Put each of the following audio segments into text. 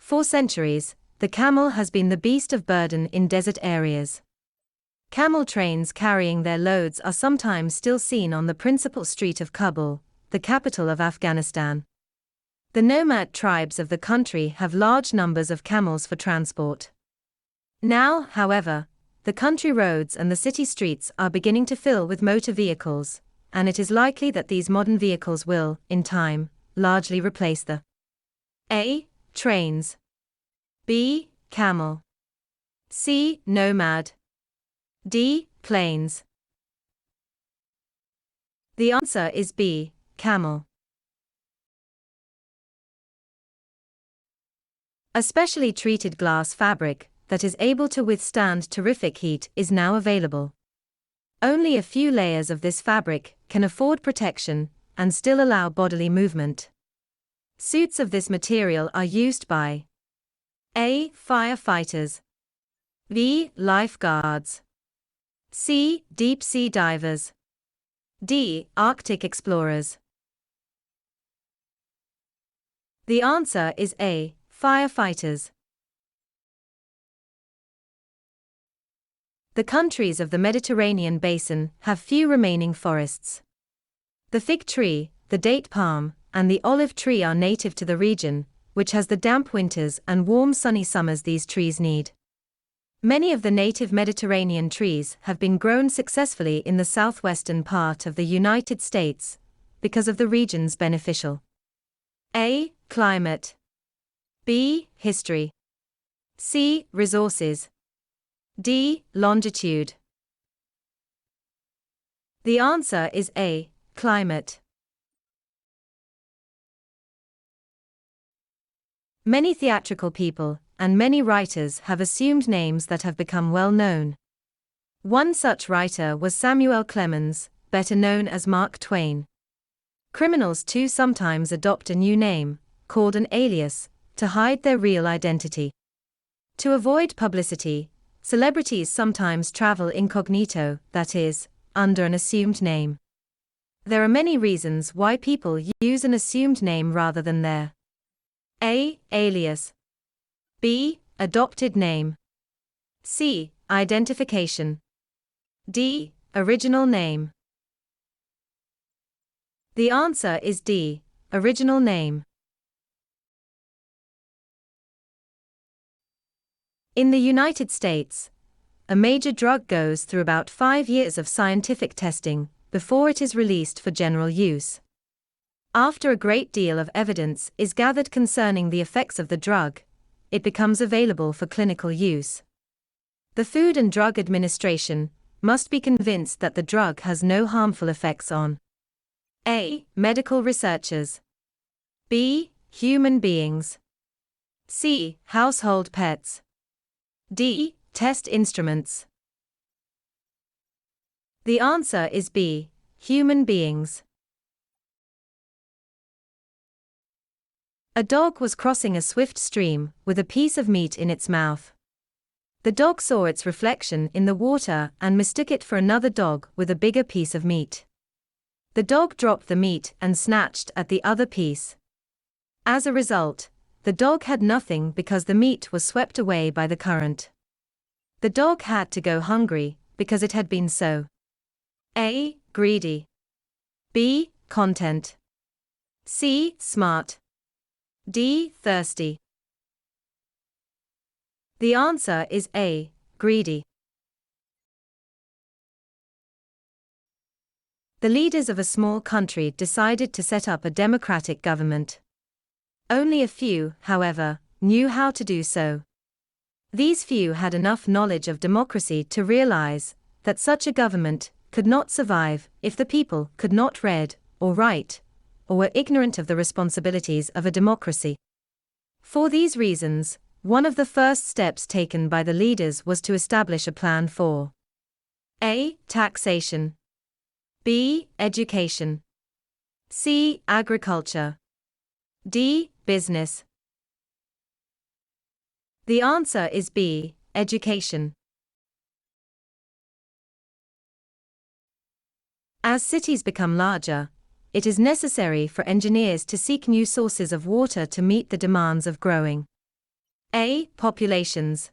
For centuries, the camel has been the beast of burden in desert areas. Camel trains carrying their loads are sometimes still seen on the principal street of Kabul, the capital of Afghanistan. The nomad tribes of the country have large numbers of camels for transport. Now, however, the country roads and the city streets are beginning to fill with motor vehicles, and it is likely that these modern vehicles will, in time, largely replace the A. Trains, B. Camel, C. Nomad, D. Planes. The answer is B. Camel. A specially treated glass fabric that is able to withstand terrific heat is now available. Only a few layers of this fabric can afford protection and still allow bodily movement. Suits of this material are used by A. Firefighters, B. Lifeguards, C. Deep-sea divers, D. Arctic explorers. The answer is A. Firefighters. The countries of the Mediterranean basin have few remaining forests. The fig tree, the date palm, and the olive tree are native to the region, which has the damp winters and warm sunny summers these trees need. Many of the native Mediterranean trees have been grown successfully in the southwestern part of the United States, because of the region's beneficial A. Climate, B. History, C. Resources, D. Longitude. The answer is A. Climate. Many theatrical people and many writers have assumed names that have become well known. One such writer was Samuel Clemens, better known as Mark Twain. Criminals too sometimes adopt a new name, called an alias, to hide their real identity. To avoid publicity, celebrities sometimes travel incognito, that is, under an assumed name. There are many reasons why people use an assumed name rather than their A. Alias, B. Adopted name, C. Identification, D. Original name. The answer is D. Original name. In the United States, a major drug goes through about 5 years of scientific testing before it is released for general use. After a great deal of evidence is gathered concerning the effects of the drug, it becomes available for clinical use. The Food and Drug Administration must be convinced that the drug has no harmful effects on A. Medical researchers, B. Human beings, C. Household pets, D. Test instruments. The answer is B. Human beings. A dog was crossing a swift stream with a piece of meat in its mouth. The dog saw its reflection in the water and mistook it for another dog with a bigger piece of meat. The dog dropped the meat and snatched at the other piece. As a result, the dog had nothing because the meat was swept away by the current. The dog had to go hungry because it had been so A. Greedy, B. Content, C. Smart, D. Thirsty. The answer is A. Greedy. The leaders of a small country decided to set up a democratic government. Only a few, however, knew how to do so. These few had enough knowledge of democracy to realize that such a government could not survive if the people could not read or write, or were ignorant of the responsibilities of a democracy. For these reasons, one of the first steps taken by the leaders was to establish a plan for A. Taxation, B. Education, C. Agriculture, D. Business. The answer is B. Education. As cities become larger, it is necessary for engineers to seek new sources of water to meet the demands of growing A. Populations.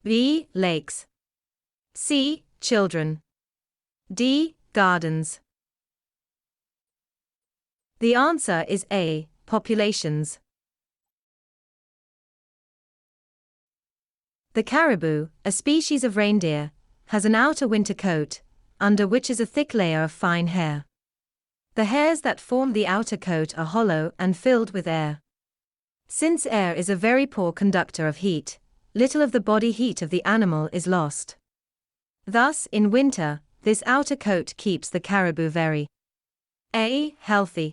B. Lakes. C. Children. D. Gardens. The answer is A. Populations. The caribou, a species of reindeer, has an outer winter coat, under which is a thick layer of fine hair. The hairs that form the outer coat are hollow and filled with air. Since air is a very poor conductor of heat, little of the body heat of the animal is lost. Thus, in winter, this outer coat keeps the caribou very A. Healthy.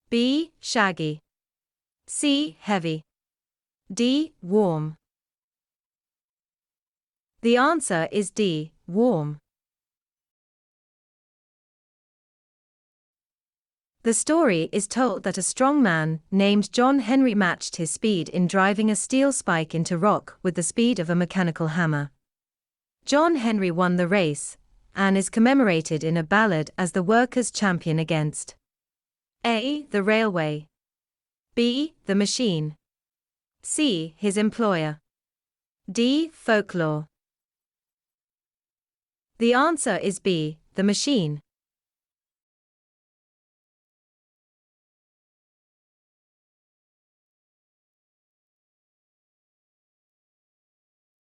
B. Shaggy. C. Heavy. D. Warm. The answer is D. Warm. The story is told that a strong man named John Henry matched his speed in driving a steel spike into rock with the speed of a mechanical hammer. John Henry won the race, and is commemorated in a ballad as the workers' champion against A. the railway. B. the machine. C. his employer. D. folklore. The answer is B. the machine.